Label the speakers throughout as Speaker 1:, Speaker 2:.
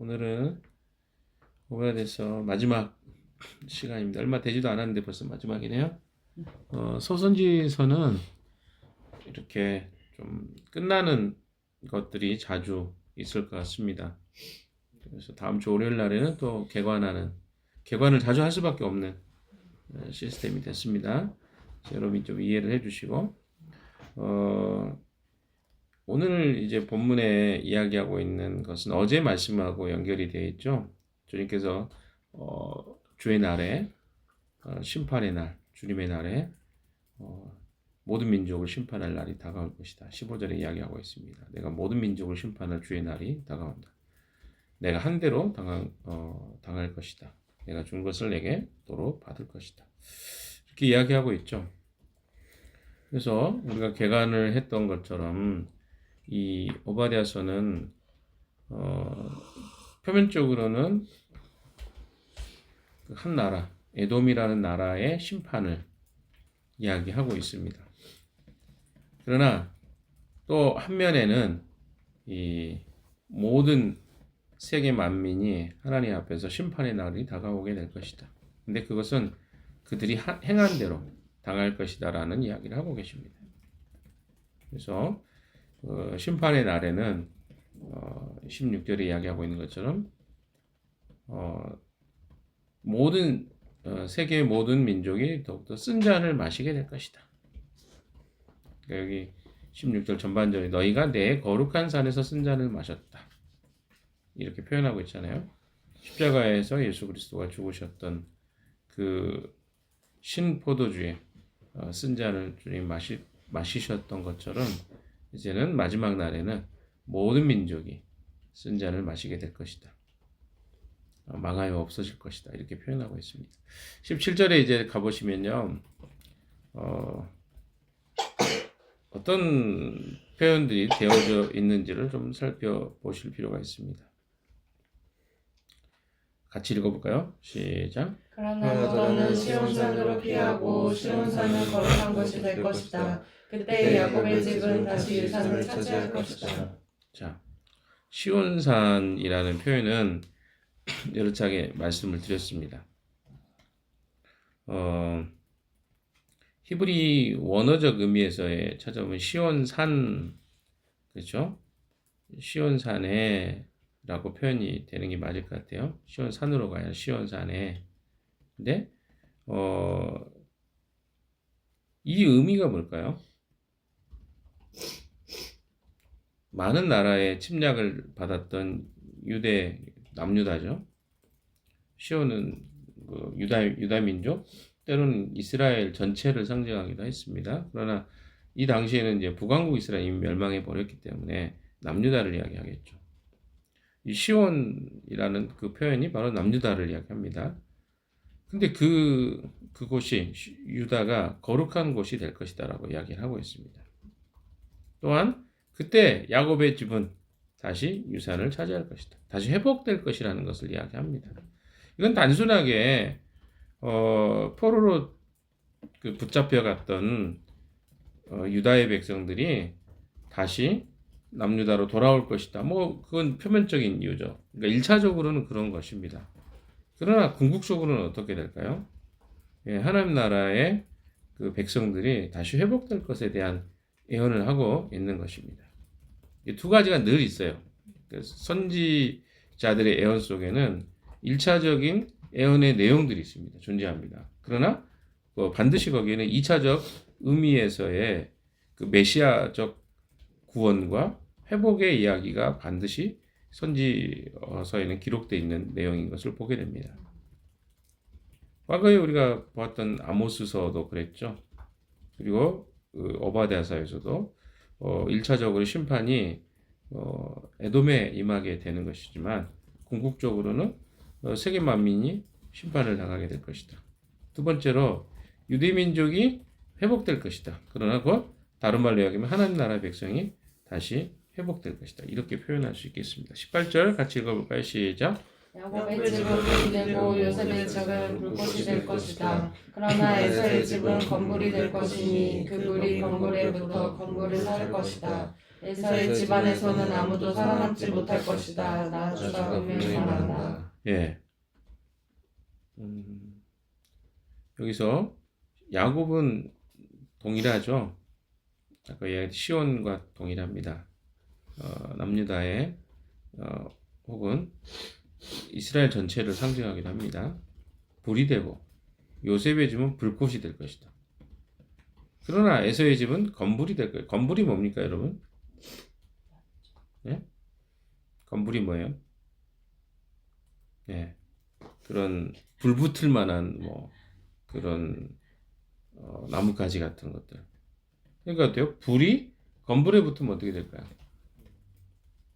Speaker 1: 오늘은 오바댜서 마지막 시간입니다. 얼마 되지도 않았는데 벌써 마지막이네요. 소선지서는 이렇게 좀 끝나는 것들이 자주 있을 것 같습니다. 그래서 다음 주 월요일 날에는 또 개관을 자주 할 수밖에 없는 시스템이 됐습니다. 여러분이 좀 이해를 해주시고, 오늘 이제 본문에 이야기하고 있는 것은 어제 말씀하고 연결이 되어 있죠. 주님께서 주의 날에, 심판의 날, 주님의 날에 모든 민족을 심판할 날이 다가올 것이다. 15절에 이야기하고 있습니다. 내가 모든 민족을 심판할 주의 날이 다가온다. 내가 한 대로 당할 것이다. 내가 준 것을 내게 도로 받을 것이다. 이렇게 이야기하고 있죠. 그래서 우리가 개관을 했던 것처럼 이 오바댜서는 표면적으로는 한 나라, 에돔이라는 나라의 심판을 이야기하고 있습니다. 그러나 또 한면에는 이 모든 세계 만민이 하나님 앞에서 심판의 날이 다가오게 될 것이다. 근데 그것은 그들이 행한 대로 당할 것이다라는 이야기를 하고 계십니다. 그래서 심판의 날에는 16절에 이야기하고 있는 것처럼 모든 세계의 모든 민족이 더욱더 쓴 잔을 마시게 될 것이다. 그러니까 여기 16절 전반절에 너희가 내 거룩한 산에서 쓴 잔을 마셨다. 이렇게 표현하고 있잖아요. 십자가에서 예수 그리스도가 죽으셨던 그 신포도주의 쓴 잔을 주님 마시셨던 것처럼 이제는 마지막 날에는 모든 민족이 쓴 잔을 마시게 될 것이다. 망하여 없어질 것이다. 이렇게 표현하고 있습니다. 17절에 이제 가보시면요. 어떤 표현들이 되어져 있는지를 좀 살펴보실 필요가 있습니다. 같이 읽어볼까요? 시작.
Speaker 2: 그러나 너는 시온산으로 피하고 시온산은 거룩한 것이 될 것이다. 그때 야곱의 집은 다시 유산을 차지할 것이다.
Speaker 1: 자, 시온산이라는 표현은 여러 차례 말씀을 드렸습니다. 히브리 원어적 의미에서의 찾아보면 시온산, 그렇죠? 시온산에 라고 표현이 되는 게 맞을 것 같아요. 시온산으로 가야 시온산에. 근데 이 의미가 뭘까요? 많은 나라의 침략을 받았던 남유다죠. 시온은 유다 민족, 때로는 이스라엘 전체를 상징하기도 했습니다. 그러나 이 당시에는 이제 북왕국 이스라엘이 이미 멸망해 버렸기 때문에 남유다를 이야기하겠죠. 이 시온이라는 그 표현이 바로 남유다를 이야기합니다. 근데 그곳이 유다가 거룩한 곳이 될 것이다라고 이야기를 하고 있습니다. 또한 그때 야곱의 집은 다시 유산을 차지할 것이다. 다시 회복될 것이라는 것을 이야기합니다. 이건 단순하게 포로로 붙잡혀갔던 유다의 백성들이 다시 남유다로 돌아올 것이다. 그건 표면적인 이유죠. 그러니까 1차적으로는 그런 것입니다. 그러나 궁극적으로는 어떻게 될까요? 하나님 나라의 그 백성들이 다시 회복될 것에 대한 예언을 하고 있는 것입니다. 이 두 가지가 늘 있어요. 선지자들의 예언 속에는 1차적인 예언의 내용들이 있습니다. 존재합니다. 그러나 반드시 거기에는 2차적 의미에서의 그 메시아적 구원과 회복의 이야기가 반드시 선지서에는 기록되어 있는 내용인 것을 보게 됩니다. 과거에 우리가 보았던 아모스서도 그랬죠. 그리고 오바댜서에서도 1차적으로 심판이 에돔에 임하게 되는 것이지만 궁극적으로는 세계 만민이 심판을 당하게 될 것이다. 두 번째로 유대민족이 회복될 것이다. 그러나 곧 다른 말로 이야기하면 하나님 나라의 백성이 다시 회복될 것이다. 이렇게 표현할 수 있겠습니다. 18절 같이 읽어볼까요? 시작.
Speaker 2: 야곱의 집은 돌이 되고 요셉의 집은 불꽃이 될 것이다. 그러나 에서의 집은 건물이 될 것이니 그 불이 건물에 붙어 건물을 살 것이다. 에서의 집안에서는 아무도 살아남지 못할 것이다. 나 주가 분명히 말한다.
Speaker 1: 예. 여기서 야곱은 동일하죠. 아까 이야기했던 시온과 동일합니다. 남유다의 혹은 이스라엘 전체를 상징하기도 합니다. 불이 되고 요셉의 집은 불꽃이 될 것이다. 그러나 에서의 집은 건불이 될 거예요. 건불이 뭡니까, 여러분? 예? 건불이 뭐예요? 예. 그런 불 붙을 만한 뭐 그런 나뭇가지 같은 것들. 그러니까 어때요? 불이 건불에 붙으면 어떻게 될까요?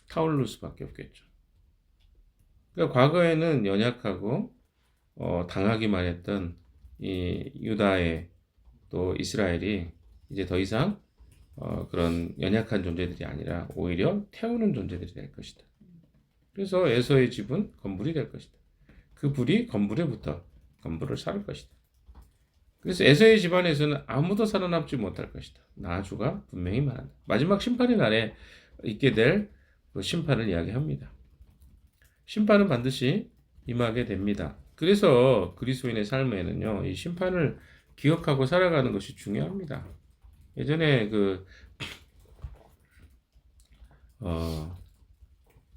Speaker 1: 타오를 수밖에 없겠죠. 그러니까 과거에는 연약하고 당하기만 했던 이 유다의 또 이스라엘이 이제 더 이상 그런 연약한 존재들이 아니라 오히려 태우는 존재들이 될 것이다. 그래서 에서의 집은 건불이 될 것이다. 그 불이 건불에 붙어 건불을 살을 것이다. 그래서 에서의 집안에서는 아무도 살아남지 못할 것이다. 나주가 분명히 말한다. 마지막 심판의 날에 있게 될 그 심판을 이야기합니다. 심판은 반드시 임하게 됩니다. 그래서 그리스도인의 삶에는요, 이 심판을 기억하고 살아가는 것이 중요합니다. 예전에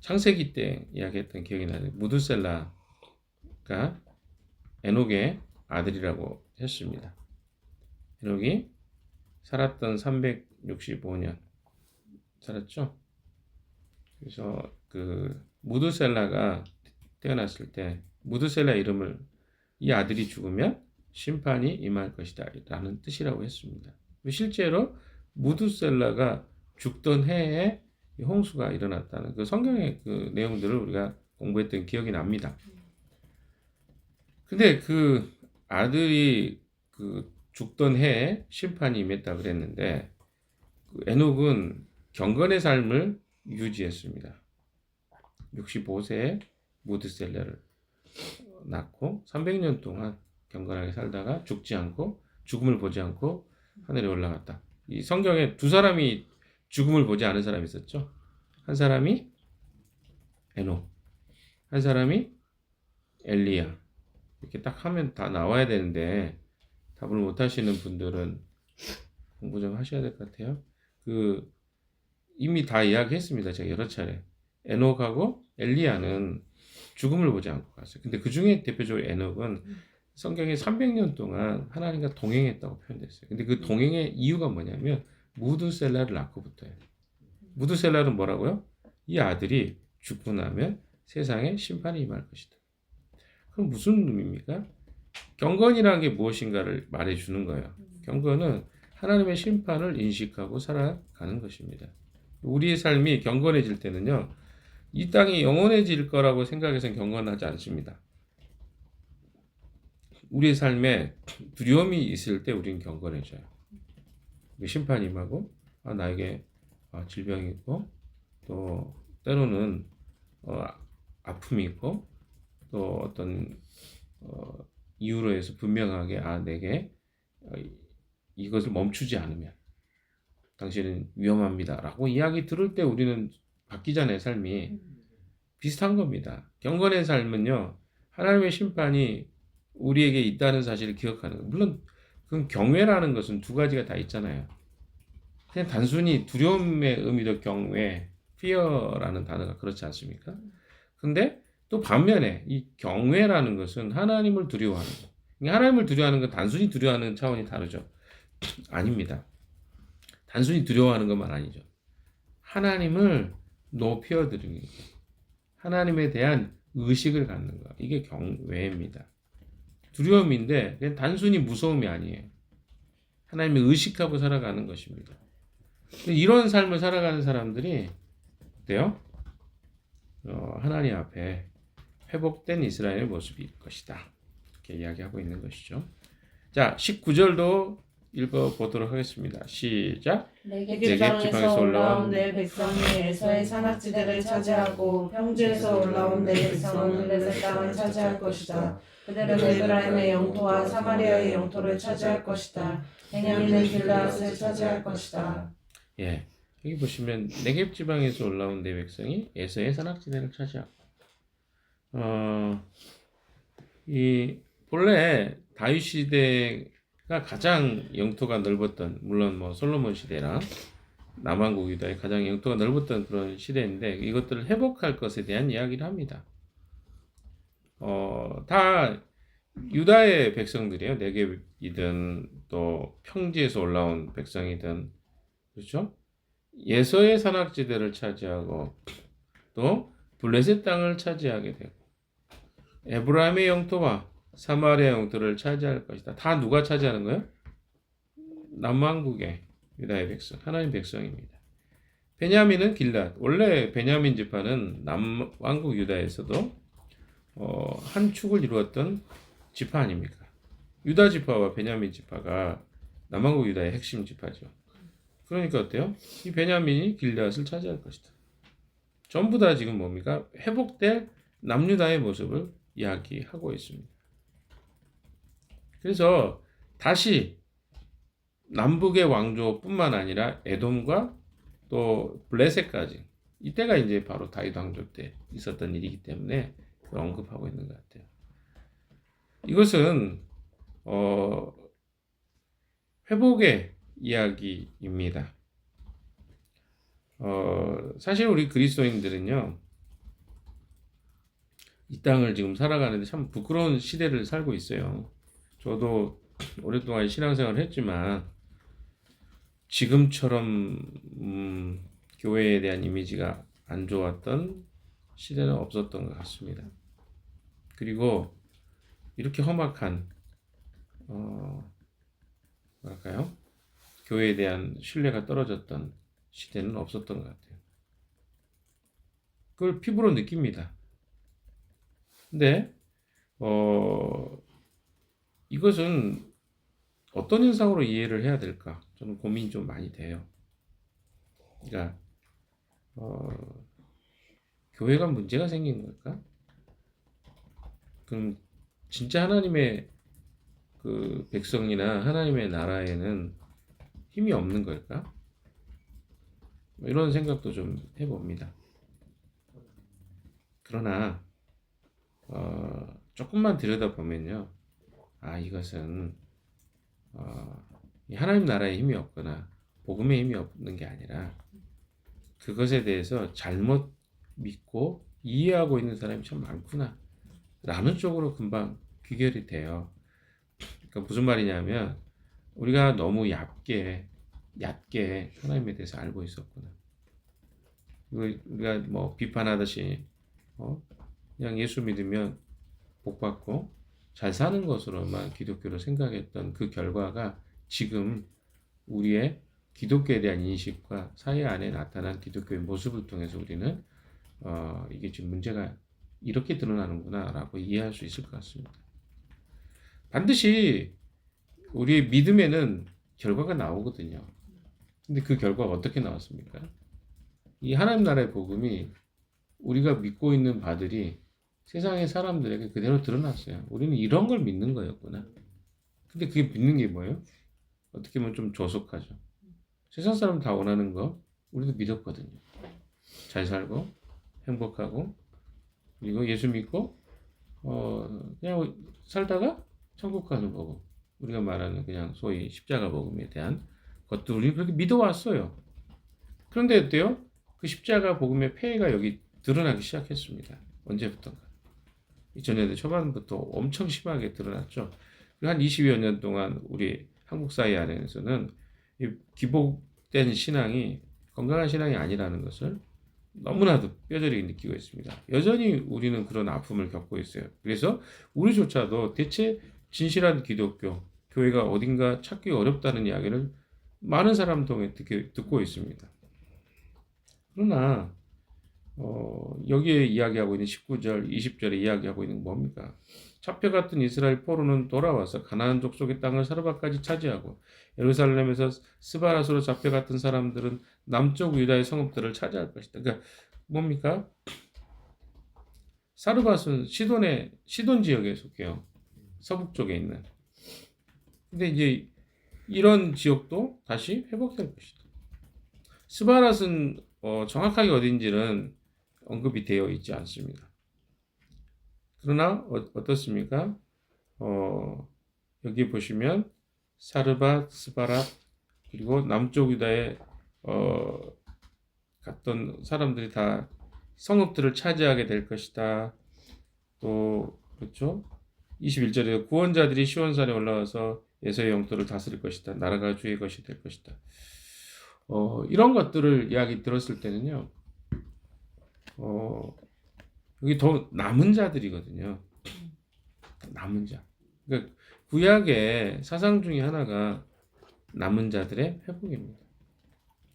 Speaker 1: 창세기 때 이야기했던 기억이 나요. 무드셀라가 에녹의 아들이라고 했습니다. 에녹이 살았던 365년 살았죠. 그래서 무드셀라가 태어났을 때 무드셀라 이름을 이 아들이 죽으면 심판이 임할 것이다 라는 뜻이라고 했습니다. 실제로 무드셀라가 죽던 해에 홍수가 일어났다는 그 성경의 그 내용들을 우리가 공부했던 기억이 납니다. 근데 그 아들이 죽던 해에 심판이 임했다 그랬는데 에녹은 경건의 삶을 유지했습니다. 65세에 무드셀라를 낳고 300년 동안 경건하게 살다가 죽지 않고 죽음을 보지 않고 하늘에 올라갔다. 이 성경에 두 사람이 죽음을 보지 않은 사람이 있었죠. 한 사람이 에녹, 한 사람이 엘리야. 이렇게 딱 하면 다 나와야 되는데 답을 못 하시는 분들은 공부 좀 하셔야 될 것 같아요. 이미 다 이야기했습니다. 제가 여러 차례. 에녹하고 엘리야는 죽음을 보지 않고 갔어요. 근데 그 중에 대표적으로 에녹은 성경에 300년 동안 하나님과 동행했다고 표현됐어요. 근데 그 동행의 이유가 뭐냐면 무드셀라를 낳고부터예요. 무드셀라는 뭐라고요? 이 아들이 죽고 나면 세상에 심판이 임할 것이다. 그럼 무슨 의미입니까? 경건이라는 게 무엇인가를 말해주는 거예요. 경건은 하나님의 심판을 인식하고 살아가는 것입니다. 우리의 삶이 경건해질 때는요, 이 땅이 영원해질 거라고 생각해서는 경건하지 않습니다. 우리의 삶에 두려움이 있을 때 우리는 경건해져요. 심판이 임하고 나에게 질병이 있고 또 때로는 아픔이 있고 또 어떤 이유로 해서 분명하게 내게 이것을 멈추지 않으면 당신은 위험합니다 라고 이야기 들을 때 우리는 바뀌잖아요. 삶이 비슷한 겁니다. 경건의 삶은요, 하나님의 심판이 우리에게 있다는 사실을 기억하는 거예요. 물론 그 경외라는 것은 두 가지가 다 있잖아요. 그냥 단순히 두려움의 의미도 경외, fear라는 단어가 그렇지 않습니까? 근데 또 반면에 이 경외라는 것은 하나님을 두려워하는 거. 하나님을 두려워하는 건 단순히 두려워하는 차원이 다르죠. 아닙니다. 단순히 두려워하는 것만 아니죠. 하나님을 높여드리는 거. 하나님에 대한 의식을 갖는 거. 이게 경외입니다. 두려움인데 그냥 단순히 무서움이 아니에요. 하나님을 의식하고 살아가는 것입니다. 이런 삶을 살아가는 사람들이 어때요? 하나님 앞에 회복된 이스라엘의 모습일 것이다. 이렇게 이야기하고 있는 것이죠. 자, 19절도 읽어보도록 하겠습니다. 시작.
Speaker 2: 내게 지방에서 올라온 내 백성이 에서의 산악지대를 차지하고 평지에서 올라온 내 백성은 블레셋 땅을 차지할 것이다. 그들은 에브라임의 영토와 사마리아의 영토를 차지할 것이다. 베냐민은 길르앗을 차지할 것이다.
Speaker 1: 예, 여기 보시면 네겝 지방에서 올라온 내 백성이 에서의 산악지대를 차지하고 이 본래 다윗 시대가 가장 영토가 넓었던 물론 뭐 솔로몬 시대랑 남왕국 유다의 가장 영토가 넓었던 그런 시대인데 이것들을 회복할 것에 대한 이야기를 합니다. 다 유다의 백성들이에요. 네겝이든 또 평지에서 올라온 백성이든 그렇죠? 예서의 산악지대를 차지하고 또 블레셋 땅을 차지하게 되고 에브라임의 영토와 사마리아 영토를 차지할 것이다. 다 누가 차지하는 거예요? 남왕국의 유다의 백성, 하나님 백성입니다. 베냐민은 길랏. 원래 베냐민 지파는 남왕국 유다에서도 한 축을 이루었던 지파 아닙니까? 유다 지파와 베냐민 지파가 남왕국 유다의 핵심 지파죠. 그러니까 어때요? 이 베냐민이 길앗을 차지할 것이다. 전부 다 지금 뭡니까? 회복될 남유다의 모습을 이야기하고 있습니다. 그래서 다시 남북의 왕조뿐만 아니라 에돔과 또 블레셋까지 이때가 이제 바로 다윗 왕조 때 있었던 일이기 때문에 언급하고 있는 것 같아요. 이것은 회복의 이야기입니다. 사실 우리 그리스도인들은요, 이 땅을 지금 살아가는데 참 부끄러운 시대를 살고 있어요. 저도 오랫동안 신앙생활을 했지만 지금처럼 교회에 대한 이미지가 안 좋았던 시대는 없었던 것 같습니다. 그리고 이렇게 험악한 뭐랄까요? 교회에 대한 신뢰가 떨어졌던 시대는 없었던 것 같아요. 그걸 피부로 느낍니다. 근데 이것은 어떤 현상으로 이해를 해야 될까? 저는 고민이 좀 많이 돼요. 그러니까 교회가 문제가 생긴 걸까? 그럼 진짜 하나님의 그 백성이나 하나님의 나라에는 힘이 없는 걸까? 이런 생각도 좀 해봅니다. 그러나 조금만 들여다보면요, 이것은 하나님 나라에 힘이 없거나 복음에 힘이 없는 게 아니라 그것에 대해서 잘못 믿고 이해하고 있는 사람이 참 많구나 라는 쪽으로 금방 귀결이 돼요. 그러니까 무슨 말이냐면 우리가 너무 얕게 하나님에 대해서 알고 있었구나. 우리가 뭐 비판하듯이 그냥 예수 믿으면 복 받고 잘 사는 것으로만 기독교를 생각했던 그 결과가 지금 우리의 기독교에 대한 인식과 사회 안에 나타난 기독교의 모습을 통해서 우리는 이게 지금 문제가 이렇게 드러나는구나라고 이해할 수 있을 것 같습니다. 반드시 우리의 믿음에는 결과가 나오거든요. 근데 그 결과가 어떻게 나왔습니까? 이 하나님 나라의 복음이 우리가 믿고 있는 바들이 세상의 사람들에게 그대로 드러났어요. 우리는 이런 걸 믿는 거였구나. 근데 그게 믿는 게 뭐예요? 어떻게 보면 좀 조속하죠. 세상 사람 다 원하는 거 우리도 믿었거든요. 잘 살고 행복하고 그리고 예수 믿고 그냥 살다가 천국 가는 거고 우리가 말하는 그냥 소위 십자가 복음에 대한 것도 우리는 그렇게 믿어왔어요. 그런데 어때요? 그 십자가 복음의 폐해가 여기 드러나기 시작했습니다. 언제부턴가. 2000년대 초반부터 엄청 심하게 드러났죠. 한 20여 년 동안 우리 한국 사회 안에서는 이 기복된 신앙이 건강한 신앙이 아니라는 것을 너무나도 뼈저리게 느끼고 있습니다. 여전히 우리는 그런 아픔을 겪고 있어요. 그래서 우리조차도 대체 진실한 기독교, 교회가 어딘가 찾기 어렵다는 이야기를 많은 사람 통해 듣고 있습니다. 그러나 여기에 이야기하고 있는 19절, 20절에 이야기하고 있는 뭡니까? 잡혀갔던 이스라엘 포로는 돌아와서 가나안 족속의 땅을 사르밧까지 차지하고 예루살렘에서 스바라스로 잡혀갔던 사람들은 남쪽 유다의 성읍들을 차지할 것이다. 그러니까 뭡니까? 사르밧은 시돈 지역에 속해요. 서북 쪽에 있는. 근데 이제 이런 지역도 다시 회복될 것이다. 스바랏은 정확하게 어딘지는 언급이 되어 있지 않습니다. 그러나 어떻습니까? 여기 보시면 사르밧, 스바랏 그리고 남쪽 유다에 갔던 사람들이 다 성읍들을 차지하게 될 것이다. 또 그렇죠? 21절에 구원자들이 시온산에 올라와서 에서의 영토를 다스릴 것이다. 나라가 주의 것이 될 것이다. 이런 것들을 이야기 들었을 때는요. 여기 더 남은 자들이거든요. 남은 자. 그러니까 구약의 사상 중에 하나가 남은 자들의 회복입니다.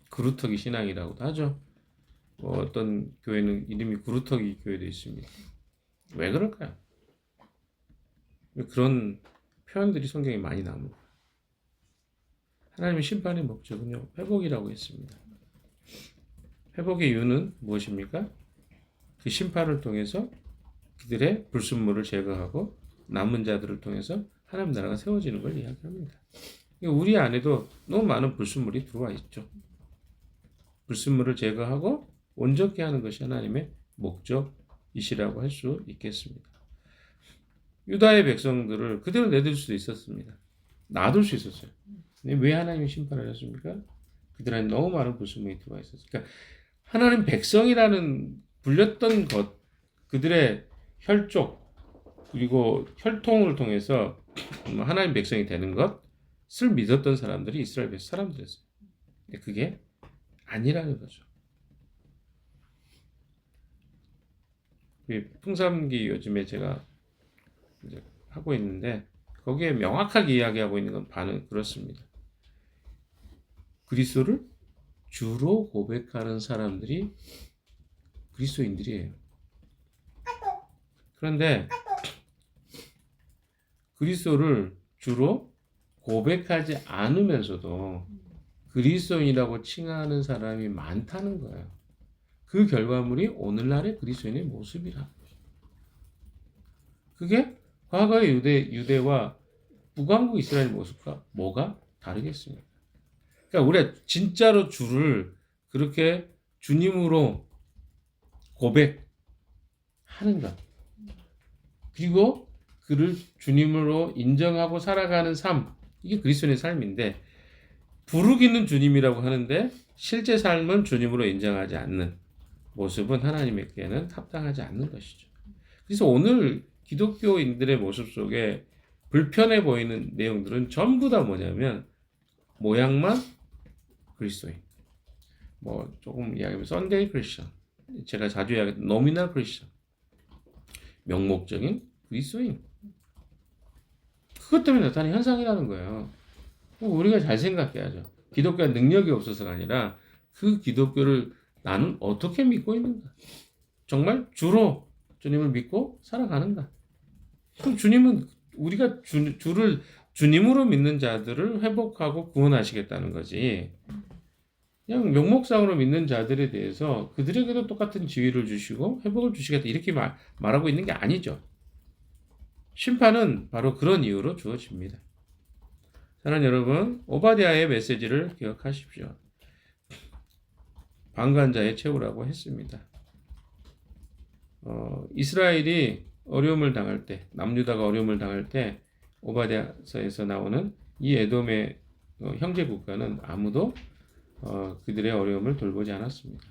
Speaker 1: 그루터기 신앙이라고도 하죠. 어떤 교회는 이름이 그루터기 교회도 있습니다. 왜 그럴까요? 그런 표현들이 성경에 많이 나옵니다. 하나님의 심판의 목적은요, 회복이라고 했습니다. 회복의 이유는 무엇입니까? 그 심판을 통해서 그들의 불순물을 제거하고 남은 자들을 통해서 하나님 나라가 세워지는 걸 이야기합니다. 우리 안에도 너무 많은 불순물이 들어와 있죠. 불순물을 제거하고 온전케 하는 것이 하나님의 목적이시라고 할 수 있겠습니다. 유다의 백성들을 그대로 내둘 수도 있었습니다. 놔둘 수 있었어요. 근데 왜 하나님이 심판을 했습니까? 그들 안에 너무 많은 불순물이 들어와 있었어요. 그러니까 하나님 백성이라는 불렸던 것, 그들의 혈족 그리고 혈통을 통해서 하나님 백성이 되는 것을 믿었던 사람들이 이스라엘 사람들이었어요. 근데 그게 아니라는 거죠. 풍삼기 요즘에 제가 이제 하고 있는데 거기에 명확하게 이야기하고 있는 건 반은 그렇습니다. 그리스도를 주로 고백하는 사람들이 그리스도인들이에요. 그런데 그리스도를 주로 고백하지 않으면서도 그리스도인이라고 칭하는 사람이 많다는 거예요. 그 결과물이 오늘날의 그리스도인의 모습이라는 거죠. 그게 과거의 유대와 북왕국 이스라엘 모습과 뭐가 다르겠습니까? 그러니까 우리가 진짜로 주를 그렇게 주님으로 고백하는가? 그리고 그를 주님으로 인정하고 살아가는 삶, 이게 그리스도인의 삶인데 부르기는 주님이라고 하는데 실제 삶은 주님으로 인정하지 않는 모습은 하나님에게는 합당하지 않는 것이죠. 그래서 오늘 기독교인들의 모습 속에 불편해 보이는 내용들은 전부 다 뭐냐면 모양만 그리스도인, 뭐 조금 이야기하면 썬데이 크리스천, 제가 자주 이야기했던 노미널 크리스천, 명목적인 그리스도인, 그것 때문에 나타나는 현상이라는 거예요. 우리가 잘 생각해야죠. 기독교가 능력이 없어서가 아니라 그 기독교를 나는 어떻게 믿고 있는가? 정말 주로 주님을 믿고 살아가는가? 그럼 주님은 우리가 주를 주님으로 믿는 자들을 회복하고 구원하시겠다는 거지. 그냥 명목상으로 믿는 자들에 대해서 그들에게도 똑같은 지위를 주시고 회복을 주시겠다 이렇게 말하고 있는 게 아니죠. 심판은 바로 그런 이유로 주어집니다. 사랑하는 여러분, 오바댜의 메시지를 기억하십시오. 방관자의 최후라고 했습니다. 이스라엘이 어려움을 당할 때, 남유다가 어려움을 당할 때 오바댜서에서 나오는 이 에돔의 형제 국가는 아무도 그들의 어려움을 돌보지 않았습니다.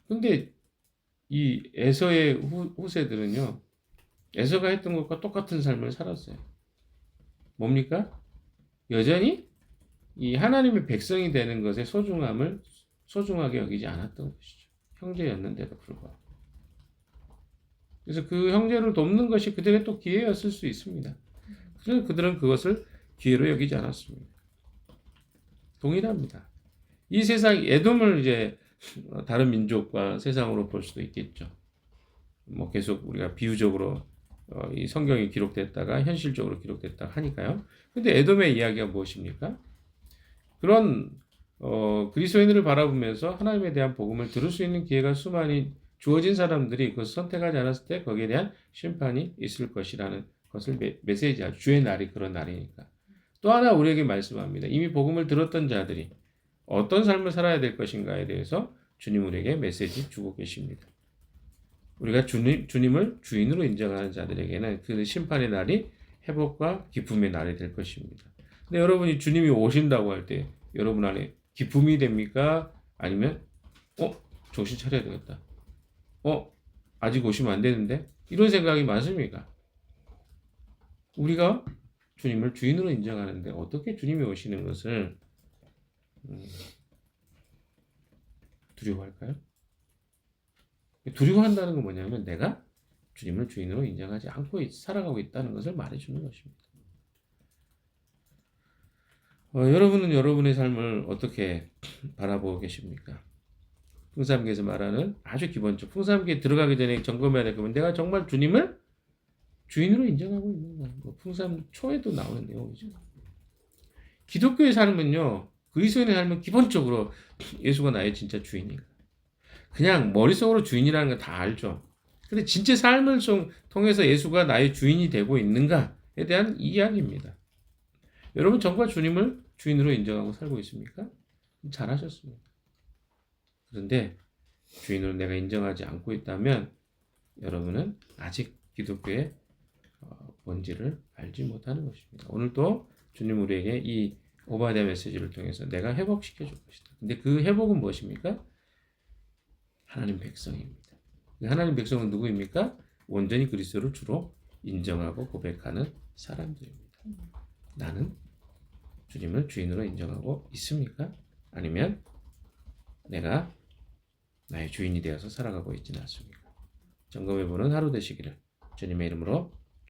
Speaker 1: 근데 이 에서의 후세들은요, 에서가 했던 것과 똑같은 삶을 살았어요. 뭡니까? 여전히 이 하나님의 백성이 되는 것의 소중함을 소중하게 여기지 않았던 것이죠. 형제였는데도 불구하고. 그래서 그 형제를 돕는 것이 그들의 또 기회였을 수 있습니다. 그래서 그들은 그것을 기회로 여기지 않았습니다. 동일합니다. 이 세상 에돔을 이제 다른 민족과 세상으로 볼 수도 있겠죠. 뭐 계속 우리가 비유적으로 이 성경이 기록됐다가 현실적으로 기록됐다가 하니까요. 근데 에돔의 이야기가 무엇입니까? 그런 그리스도인들을 바라보면서 하나님에 대한 복음을 들을 수 있는 기회가 수많이 주어진 사람들이 그것을 선택하지 않았을 때 거기에 대한 심판이 있을 것이라는 것을 메시지하죠. 주의 날이 그런 날이니까. 또 하나 우리에게 말씀합니다. 이미 복음을 들었던 자들이 어떤 삶을 살아야 될 것인가에 대해서 주님 우리에게 메시지 주고 계십니다. 우리가 주님을 주인으로 인정하는 자들에게는 그 심판의 날이 회복과 기쁨의 날이 될 것입니다. 근데 여러분이 주님이 오신다고 할 때 여러분 안에 기쁨이 됩니까? 아니면 정신 차려야 되겠다. 아직 오시면 안 되는데? 이런 생각이 많습니까? 우리가 주님을 주인으로 인정하는데 어떻게 주님이 오시는 것을 두려워할까요? 두려워한다는 건 뭐냐면 내가 주님을 주인으로 인정하지 않고 살아가고 있다는 것을 말해주는 것입니다. 여러분은 여러분의 삶을 어떻게 바라보고 계십니까? 풍삼기에서 말하는 아주 기본적 풍삼기에 들어가기 전에 점검해야 될 거면 내가 정말 주님을 주인으로 인정하고 있는가? 풍삼초에도 나오는 내용이죠. 기독교의 삶은요, 그리스도인의 삶은 기본적으로 예수가 나의 진짜 주인인가? 그냥 머릿속으로 주인이라는 건 다 알죠. 근데 진짜 삶을 통해서 예수가 나의 주인이 되고 있는가에 대한 이야기입니다. 여러분 정말 주님을 주인으로 인정하고 살고 있습니까? 잘하셨습니다. 그런데 주인으로 내가 인정하지 않고 있다면 여러분은 아직 기독교의 뭔지를 알지 못하는 것입니다. 오늘도 주님 우리에게 이 오바댜 메시지를 통해서 내가 회복시켜 줄 것이다. 근데 그 회복은 무엇입니까? 하나님 백성입니다. 하나님 백성은 누구입니까? 온전히 그리스도를 주로 인정하고 고백하는 사람들입니다. 나는 주님을 주인으로 인정하고 있습니까? 아니면 내가 나의 주인이 되어서 살아가고 있지는 않습니까? 점검해보는 하루 되시기를 주님의 이름으로